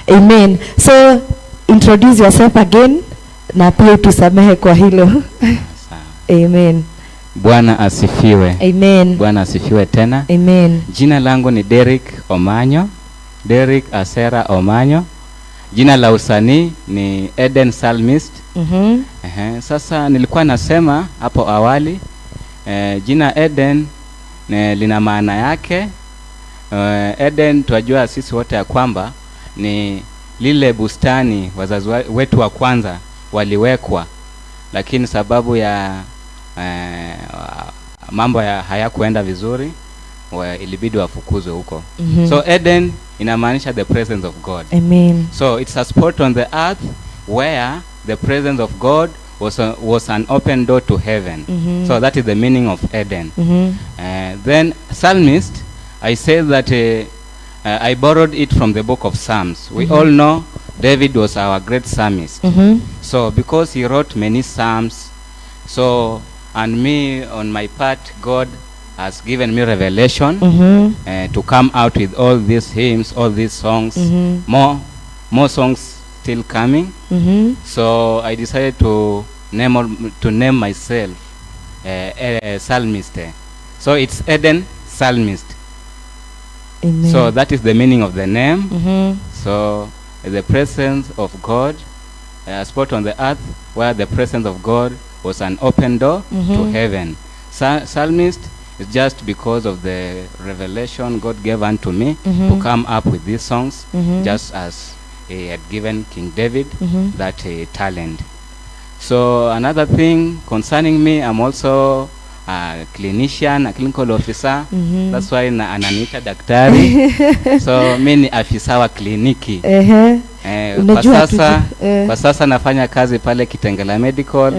Amen. So introduce yourself again na pia tusamehe kwa hilo. Amen. Bwana asifiwe. Amen. Bwana asifiwe tena. Amen. Jina langu ni Derek Omanyo. Derek Asera Omanyo. Jina la usanii ni Eden Psalmiste. Sasa nilikuwa nasema hapo awali jina Eden lina maana yake. Eden tunajua sisi wote ya kwamba ni lile bustani wazazi wetu wa kwanza waliwekwa, lakini sababu ya mambo hayakuenda vizuri ilibidi wafukuzwe huko. So Eden inamaanisha the presence of God. Amen. So it's a spot on the earth where the presence of God was an open door to heaven. So that is the meaning of Eden. Then Psalmist, I say that I borrowed it from the book of Psalms. We all know David was our great psalmist. So because he wrote many psalms, so and me on my part, God has given me revelation to come out with all these hymns, all these songs, more songs still coming. So I decided to name myself Psalmiste. So it's Eden Psalmist. Amen. So that is the meaning of the name. So the presence of God, a spot on the earth where the presence of God was an open door to heaven. Psalmist is just because of the revelation God gave unto me to come up with these songs, just as he had given King David that talent. So another thing concerning me, I'm also a clinician, a clinical officer. That's why ananiita daktari. So mimi ni afisa wa kliniki. Kwa sasa nafanya kazi pale Kitengela Medical.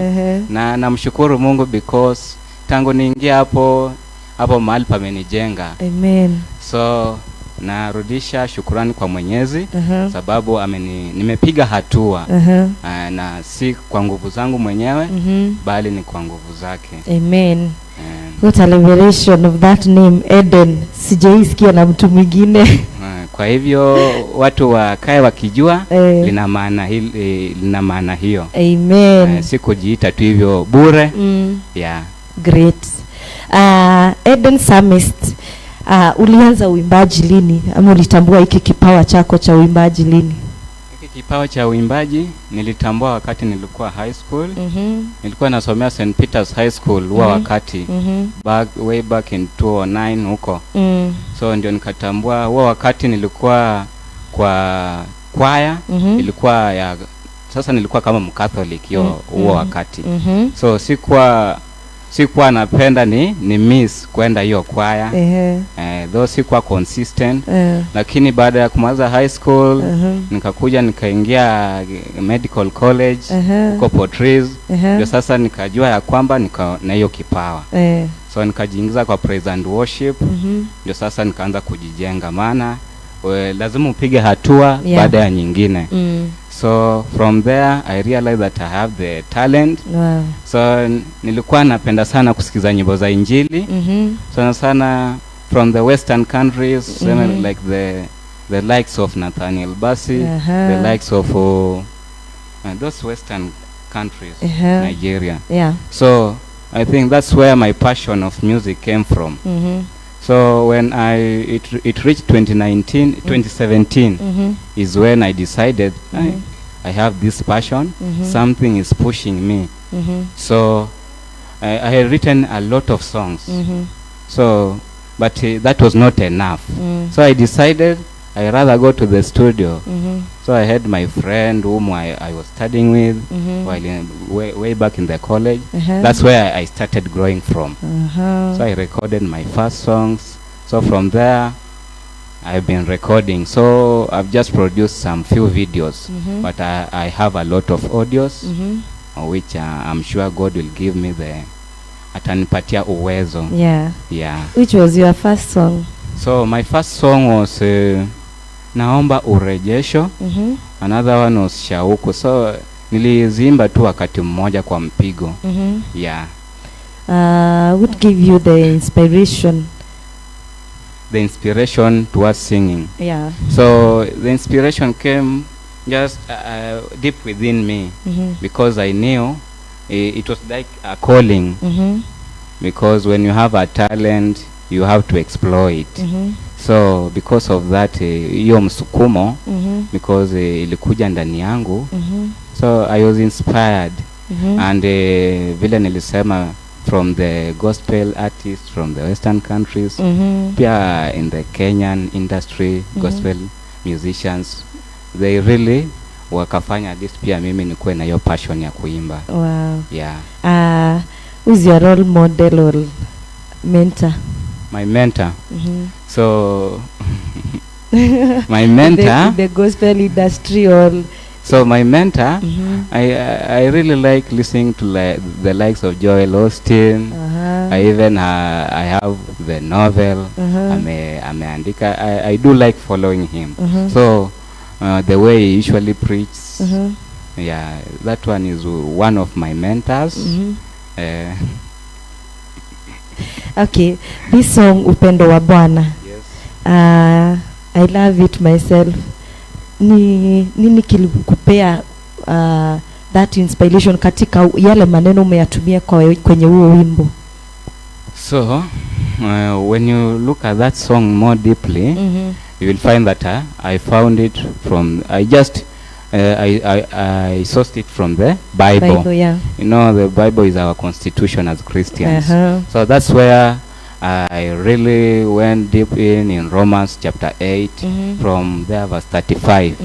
Na namshukuru Mungu because tangu niingia hapo mahali pamenijenga. Amen. So narudisha shukrani kwa Mwenyezi sababu nimepiga hatua na si kwa nguvu zangu mwenyewe bali ni kwa nguvu zake. Amen. What a revelation of that name Eden. Sijaisikia na mtu mwingine. Kwa hivyo watu wakae wakijua lina maana hiyo. Amen. Si kujiita tu hivyo bure. Yeah. Great. Eden Psalmist, ulianza uimbaji lini ama ulitambua hiki kipawa chako cha uimbaji lini? Hiki kipawa cha uimbaji nilitambua wakati nilikuwa high school. Nilikuwa nasomea St. Peter's High School wakati way back in 2009 huko. So ndio nikatambua wakati nilikuwa kwa choir, ilikuwa sasa nilikuwa kama Mcatholic wakati. So sikuwa napenda ni miss kwenda hiyo choir. Though sikuwa consistent. Lakini baada ya kumaliza high school nikakuja nikaingia medical college huko Portrees. Ndio sasa nikajua ya kwamba na hiyo kipawa. So nikajiingiza kwa praise and worship. Ndio sasa nikaanza kujijenga, maana lazima upige hatua baada ya nyingine. So from there I realized that I have the talent. Wow. So nilikuwa napenda sana kusikiza nyimbo za Injili. Sana from the western countries, like the likes of Nathaniel Bassey, the likes of those western countries, Nigeria. Yeah. So I think that's where my passion of music came from. So when it reached 2017 is when I decided I have this passion. Something is pushing me. So I had written a lot of songs. So but that was not enough. So I decided I rather go to the studio. So I had my friend whom I was studying with while way back in the college. That's where I started growing from. So I recorded my first songs. So from there I've been recording. So I've just produced some few videos, but I have a lot of audios which I'm sure God will give me atanipatia uwezo. Yeah. Yeah. Which was your first song? So my first song was Naomba Urejesho. Another one was Shauku. So nilizimba tu wakati mmoja kwa mpigo. Yeah. What gave you the inspiration the inspiration towards singing. Yeah. So the inspiration came just deep within me, because I knew it was like a calling, because when you have a talent you have to exploit. So because of that, hiyo msukumo, because ilikuja ndani yangu, so I was inspired, and vile nilisema, from the gospel artists from the western countries, pia in the Kenyan industry, gospel musicians, they really wakafanya this pia mimi nikuwe na hiyo passion ya kuimba. Wow. Yeah. Who's your role model or mentor? My mentor. So my mentor, the gospel industry, or so my mentor, I really like listening to the likes of Joel Osteen. I even I have the novel. Ameandika. I do like following him. So the way he usually preaches, yeah, that one is one of my mentors. Okay, this song Upendo wa Bwana. Yes. I love it myself. Nini kilikupea that inspiration katika yale maneno umeyatumia kwenye huo wimbo? So when you look at that song more deeply, you will find that I found it from, I sourced it from the Bible. Yeah. You know, the Bible is our constitution as Christians. So that's where I really went deep in Romans chapter 8, from there verse 35,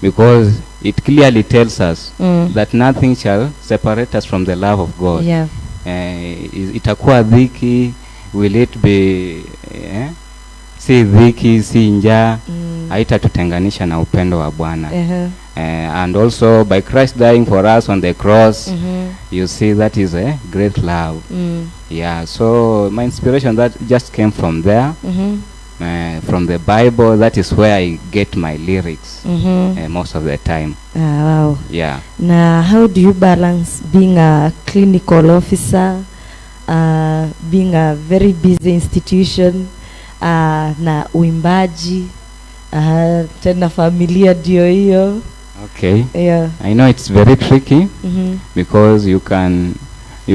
because it clearly tells us that nothing shall separate us from the love of God. Yeah. Itakuwa dhiki, will it be si dhiki, si njaa, haitatutenganisha na upendo wa Bwana. And also by Christ dying for us on the cross, you see that is a great love. Yeah, so my inspiration that just came from there, from the Bible. That is where I get my lyrics most of the time. Wow. Yeah. Now, how do you balance being a clinical officer, being a very busy institution, na uimbaji, tena familia dio hiyo? Okay. Yeah. I know it's very tricky, because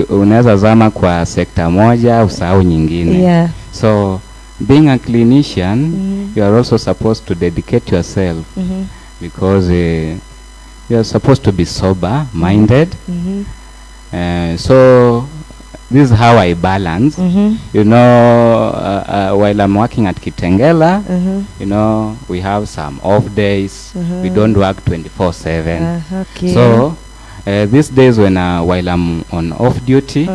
unaweza zama kwa sekta moja usahau nyingine. Yeah. So being a clinician, you are also supposed to dedicate yourself, because you are supposed to be sober minded. So this is how I balance. You know, while I'm working at Kitengela, you know, we have some off days. We don't work 24/7. Okay. So these days when while I'm on off duty,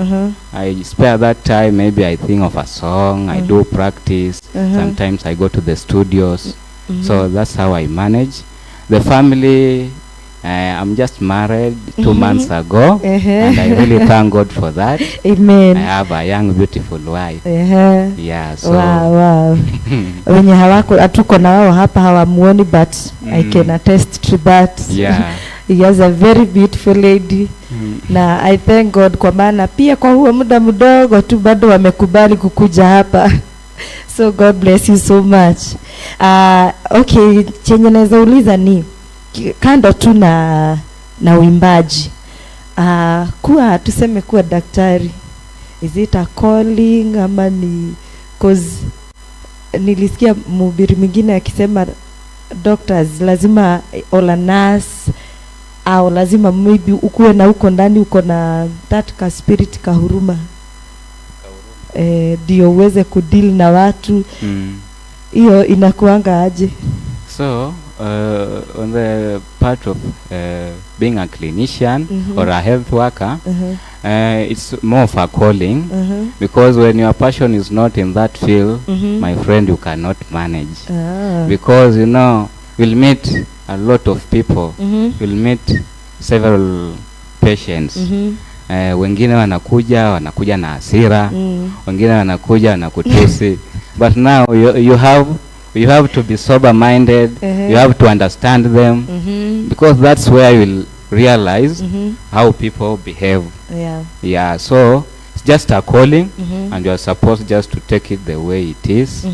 I spare that time. Maybe I think of a song, I do practice. Sometimes I go to the studios. So that's how I manage. The family, I'm just married 2 months ago, and I really thank God for that. Amen. I have a young beautiful wife. Yeah, so wow. Wenye hatuko na wao hapa hawamuoni, but I can attest to that. Yeah. He has a very beautiful lady. Na I thank God kwa maana pia kwa huo muda mdogo tu bado wamekubali kukuja hapa. So God bless you so much. Okay, chenye naweza uliza ni kando tu na uimbaji, kuwa tuseme kuwa daktari, is it a calling ama ni, cause nilisikia mhubiri mwingine akisema doctors lazima ola nurse, au lazima maybe ukuwe na uko ndani uko na that ka spirit ka huruma, ndio uweze kudeal na watu. Hiyo inakuanga aje? So on the part of being a clinician or a health worker, it's more of a calling, because when your passion is not in that field, my friend, you cannot manage. Because you know, you'll meet a lot of people, you'll meet several patients. Wengine wanakuja na hasira, wengine wanakuja na kutusi, but now you have to be sober minded. You have to understand them, because that's where you will realize how people behave. Yeah, so it's just a calling, and you are supposed just to take it the way it is.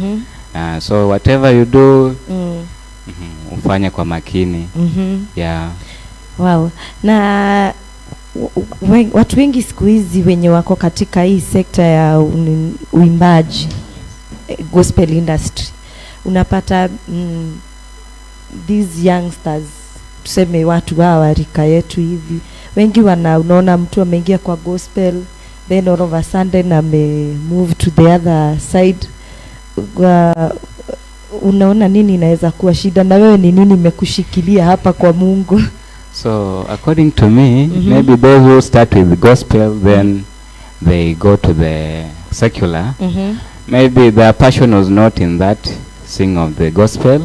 So whatever you do, ufanye kwa makini. Yeah. Wow. Na watu wengi siku hizi wenye wako katika hii sekta ya uimbaji, gospel industry, unapata these youngsters, tuseme watu wa rika yetu hivi, wengi unaona mtu ameingia kwa gospel, then all of a sudden move to the other side. Unaona nini inaweza kuwa shida, na wewe ni nini imekushikilia hapa kwa Mungu? So according to me, maybe those who start with gospel, then they go to the secular. Maybe their passion was not in that sing of the gospel.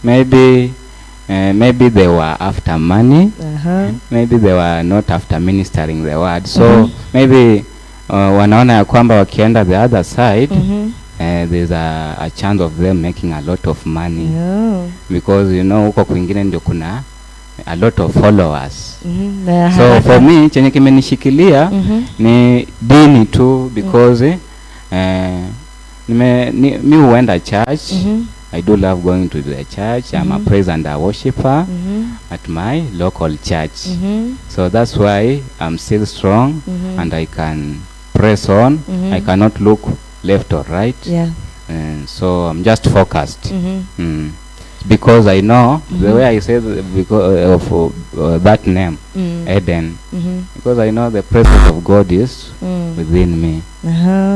Maybe they were after money. Maybe they were not after ministering the word. So maybe wanaona ya kwamba wakienda the other side, there's a chance of them making a lot of money. Because you know huko kwingine ndio kuna a lot of followers. So for me chenye kimenishikilia ni dini tu, because mi huenda church. I do love going to the church. I'm a praise and a worshiper at my local church. So that's why I'm still strong and I can press on. I cannot look left or right. So I'm just focused. Because I know the way I said because of that name, Eden, because I know the presence of God is within me.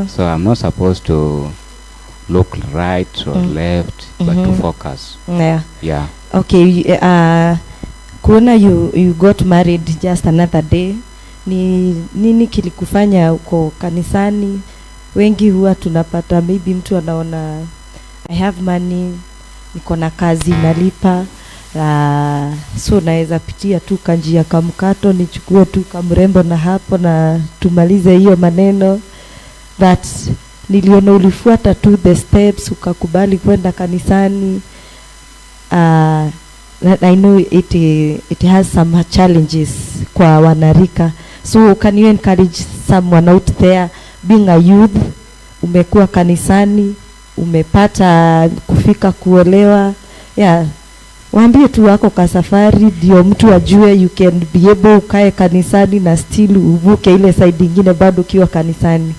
So I'm not supposed to look right or left, but to focus. Yeah. Okay. Kuona you got married just another day, ni nini kilikufanya uko kanisani? Wengi huwa tunapata maybe mtu anaona I have money, niko na kazi nalipa, so naweza pitia tu kanjia kamkato, nichukue tu kamrembo na hapo na tumalize hiyo maneno. But niliona ulifuata tu the steps, ukakubali kwenda kanisani. I know it has some challenges kwa wanarika. So can you encourage someone out there being a youth, umekuwa kanisani, umepata kufika kuolewa, waambie tu wako ka safari ndio mtu ajue you can be able ukae kanisani na still uvuke ile side nyingine bado kiwa kanisani.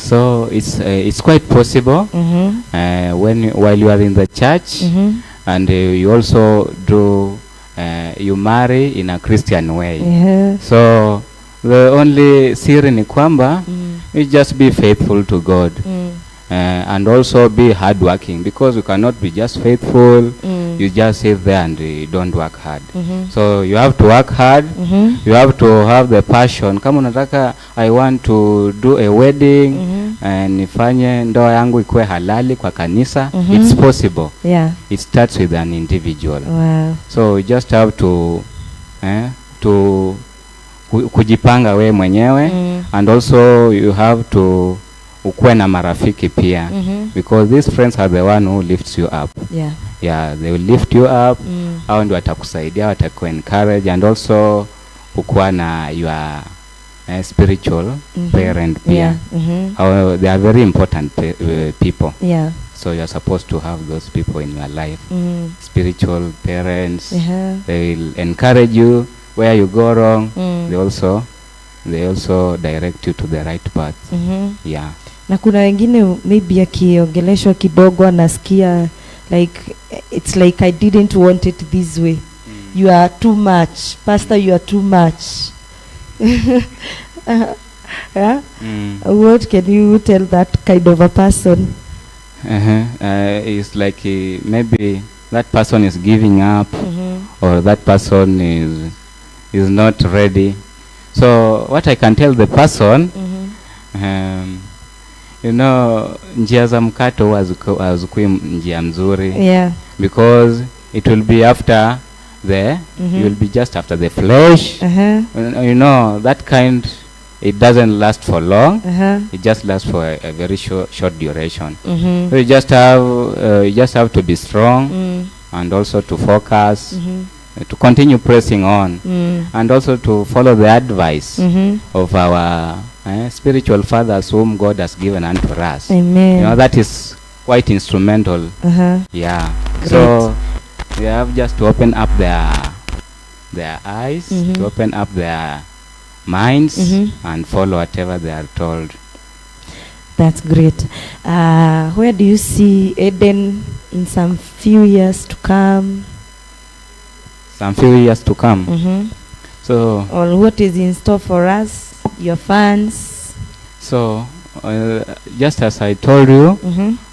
So it's quite possible while you are in the church, and you also do you marry in a Christian way. So the only siri ni kwamba you just be faithful to God. And also be hardworking, because you cannot be just faithful, you just sit there and you don't work hard. So you have to work hard, you have to have the passion. Kama unataka I want to do a wedding, nifanye ndoa yangu ikuwe halali kwa kanisa, it's possible. It starts with an individual. So you just have to kujipanga we mwenyewe, and also you have to ukuwe na marafiki pia, because these friends are the one who lifts you up. They will lift you up. Hao ndio watakusaidia, wataku encourage, and also ukuwa na your spiritual parent pia. They are very important people. So you are supposed to have those people in your life. Spiritual parents, they will encourage you where you go wrong. They also direct you to the right path. Na kuna wengine maybe akiongeleshwa kidogo anasikia like it's like I didn't want it this way. You are too much, pastor, you are too much. What can you tell that kind of a person? It's like maybe that person is giving up, or that person is not ready. So what I can tell the person, you know, njia za mkato hazikui njia mzuri. Because it will be after the you will be just after the flesh. You know, that kind, it doesn't last for long. It just lasts for a very short duration. So you just have to be strong, and also to focus, to continue pressing on, and also to follow the advice of our spiritual fathers whom God has given unto us. Amen. You know, that is quite instrumental. Yeah. Great. So they have just to open up their eyes, to open up their minds, and follow whatever they are told. That's great. Where do you see Eden in some few years to come? Some few years to come. So, or what is in store for us, your fans? So, just as I told you,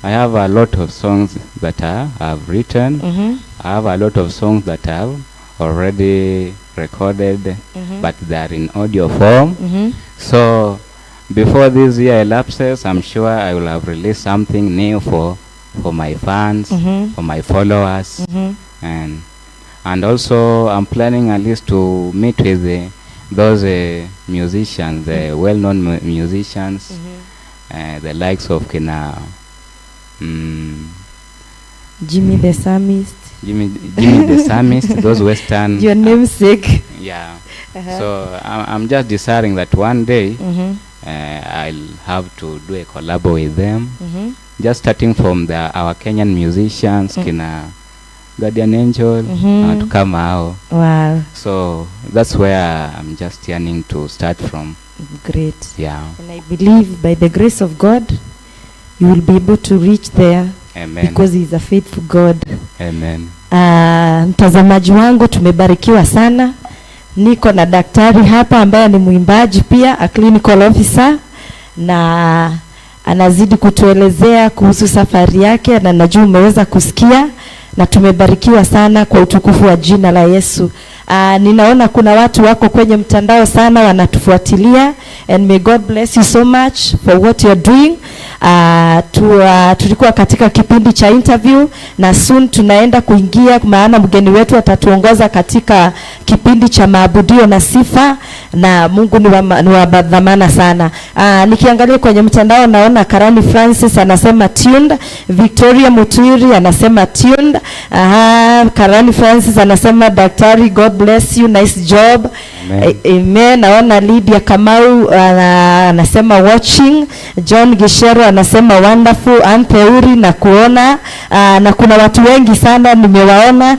I have a lot of songs that I have written. I have a lot of songs that I have already recorded, but they are in audio form. So, before this year elapses, I'm sure I will have released something new for my fans, for my followers, and also I'm planning at least to meet with those musicians, the well-known musicians, the likes of Jimmy the Psalmiste. Jimmy the Psalmiste, those Western. Your namesake. Yeah. So I'm just desiring that one day I'll have to do a collab with them. Just starting from our Kenyan musicians, Guardian Angel, to come out. Wow. So that's where I'm just yearning to start from. Great. Yeah. And I believe by the grace of God, you will be able to reach there. Amen. Because he is a faithful God. Amen. Mtazamaji wangu, tumebarikiwa sana. Niko na daktari hapa ambaye ni mwimbaji pia, a clinical officer, na anazidi kutuelezea kuhusu safari yake, na najua umeweza kusikia, na tumebarikiwa sana kwa utukufu wa jina la Yesu. Ninaona kuna watu wako kwenye mtandao sana wanatufuatilia, and may God bless you so much for what you are doing. Tulikuwa katika kipindi cha interview, na soon tunaenda kuingia, maana mgeni wetu atatuongoza katika kipindi cha maabudio na sifa, na Mungu ni wa dhamana sana. Nikiangalia kwenye mtandao naona Karani Francis anasema tuned, Victoria Mutwiri anasema tuned, Karani Francis anasema daktari, God bless you, nice job. Amen. Naona Lydia Kamau anasema watching, John Gishero anasema wonderful, Antheuri na kuona, na kuna watu wengi sana nimewaona,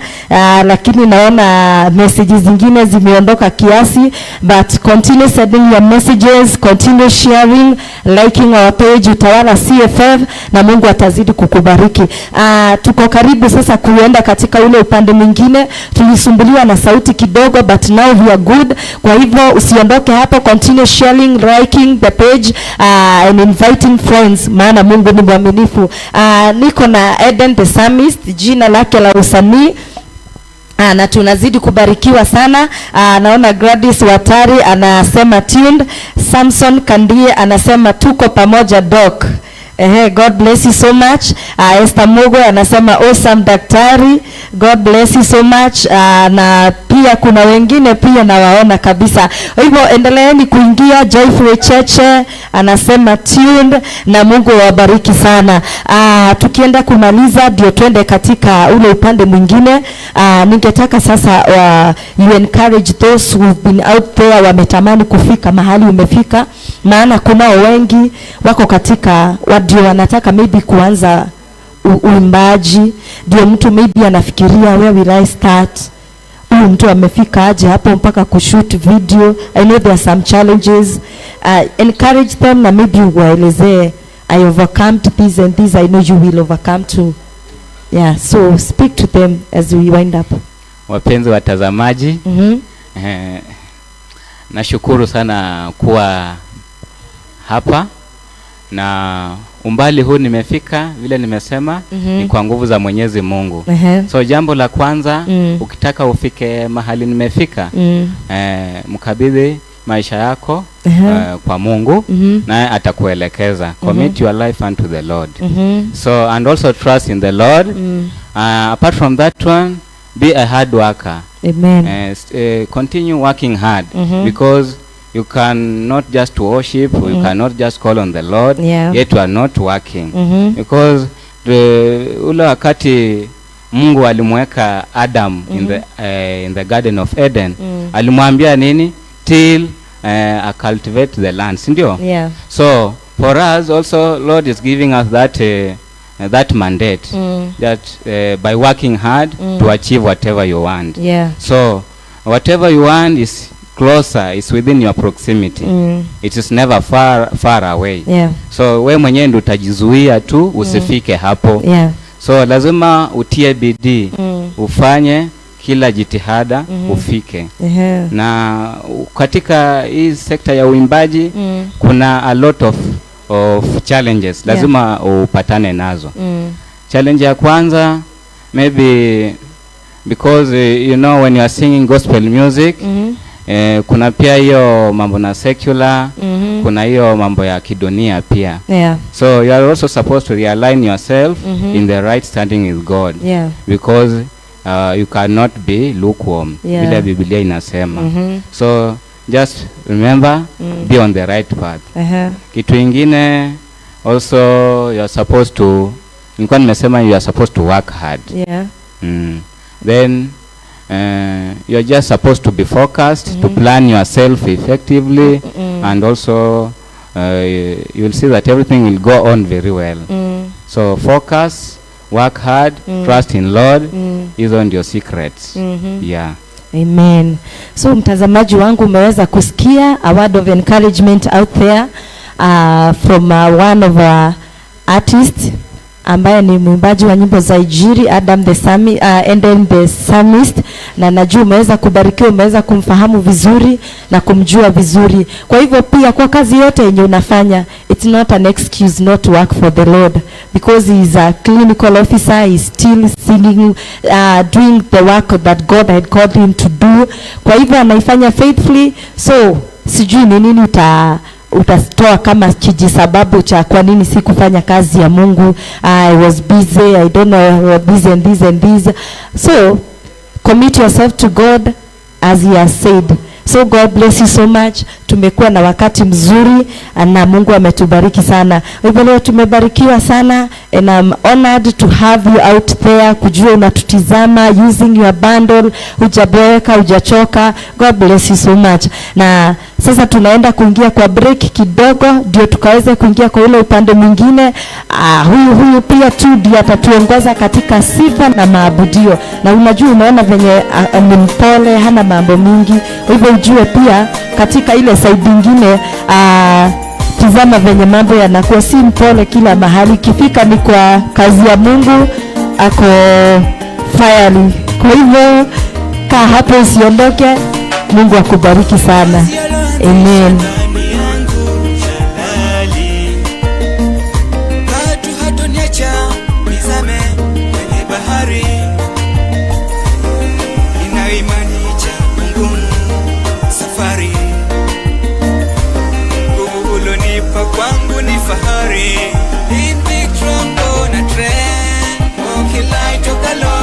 lakini naona messages zingine zimeondoka kiasi, but continue sending your messages, continue sharing, liking our page Utawala CFF, na Mungu atazidi kukubariki. Tuko karibu sasa kuenda katika ule upande mwingine. Tulisumbuliwa na sauti kidogo, but now we are good. Kwa hivyo usiondoke hapo, continue sharing, liking the page, and inviting friends, maana Mungu ni mwaminifu. Niko na Eden the Psalmiste, jina lake la usanii, na tunazidi kubarikiwa sana. Naona Gladys Watari anasema tuned, Samson Kandie anasema tuko pamoja doc. God bless you so much. Esther Mogo anasema awesome daktari, God bless you so much. Na pia kuna wengine pia nawaona kabisa. Hivyo endeleeni kuingia. Joyful Cheche anasema tuned, na Mungu awabariki sana. Tukienda kumaliza ndio twende katika ule upande mwingine. Ningetaka sasa you encourage those who have been out there, wametamani kufika mahali umefika, maana kuna wengi wako katika ndio wanataka maybe kuanza uimbaji, ndio mtu maybe anafikiria where will I start, mtu amefika aje hapo mpaka kushoot video. I know there are some challenges. Encourage them, na maybe waelezee I overcome this and this, I know you will overcome too. Yeah, so speak to them as we wind up. Wapenzi watazamaji, nashukuru sana kuwa hapa, na umbali huu nimefika vile nimesema ni kwa nguvu za Mwenyezi Mungu. So jambo la kwanza, ukitaka ufike mahali nimefika, mkabidhi maisha yako kwa Mungu, naye atakuelekeza. Commit your life unto the Lord. So and also trust in the Lord. Apart from that one, be a hard worker. Amen. Continue working hard, because you cannot just worship, you cannot just call on the Lord, yet you are not working. Because ule wakati Mungu alimweka Adam in the Garden of Eden, alimwambia nini? Till cultivate the land, sindio? Yeah. So for us also, Lord is giving us that that mandate that by working hard to achieve whatever you want. Yeah. So whatever you want is closer, is within your proximity. It is never far away. Yeah. So we mwenyewe ndio utajizuia tu usifike hapo. Yeah. So lazima utie bidii, ufanye kila jitihada ufike. Na katika hii sekta ya uimbaji kuna a lot of challenges lazima upatane nazo. Challenge ya kwanza, maybe because you know when you are singing gospel music, kuna pia hiyo mambo na secular, kuna hiyo mambo ya kidunia pia. So you are also supposed to realign yourself in the right standing with God. Because you cannot be lukewarm. Vile Biblia inasema. So just remember, be on the right path. Kitu ingine also, you are supposed to, nilikuwa nimesema you are supposed to work hard. Then you are just supposed to be focused, to plan yourself effectively, and also you will see that everything will go on very well. So focus, work hard, trust in Lord. Hizo ndio secrets. Yeah. Amen. So mtazamaji wangu, umeweza kusikia a word of encouragement out there from one of our artists ambaye ni mwimbaji wa nyimbo za Injili, Adam the Psalmiste, na najua umeweza kubarikiwa, umeweza kumfahamu vizuri na kumjua vizuri. Kwa hivyo pia kwa kazi yote yenye unafanya, it's not an excuse not to work for the Lord, because he is a clinical officer, he is still singing, doing the work that God had called him to do. Kwa hivyo anaifanya faithfully. So sijui ni nini utatoa kama kijisababu cha kwa nini sikufanya kazi ya Mungu. I was busy, I don't know, I was busy and this and this. So commit yourself to God as he has said. So God bless you so much. Tumekuwa na wakati mzuri na Mungu ametubariki sana. Hivyo leo tumebarikiwa sana, and I'm honored to have you out there, kujua unatutizama using your bundle, hujaboeka, hujachoka. God bless you so much. Na sasa tunaenda kuingia kwa break kidogo ndio tukaweze kuingia kwa ule upande mwingine. Huyu pia tu ndio atatuongoza katika sifa na maabudio. Na unajua unaona venye ni mpole, hana mambo mingi. Hivyo ujue pia katika ile side nyingine tizama venye mambo yanakuwa si mpole kila mahali. Kifika ni kwa kazi ya Mungu, ako fiery. Kwa hivyo kaa hapo usiondoke. Mungu akubariki sana. Amen. Kwangu ni fahari, in big trouble na trend, okay light of the Lord.